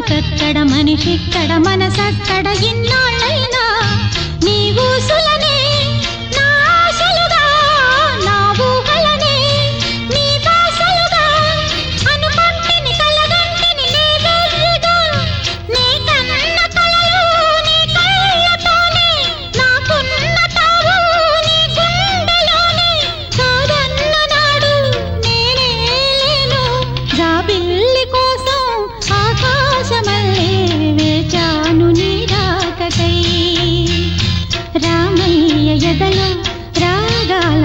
బతుకక్కడ మనిషిక్కడ మనసక్కడ ఇన్నాళ్ళైనా నీ ఊసులనే నా ఆశలుగా నా ఊహలనే నీ దాసలుగా అనుకుంటిని కలగంటిని నీవేగా నీ కన్న కలలు నీ కళ్ళతోనే నాకున్న తావు నీ గుండెలోనే కాదన్న నాడు నేనే లేను జాబిల్లి కోసం ఆకాశమల్లే వేచాను నీ రాకకై రామయ్య ఎదలో రాగాల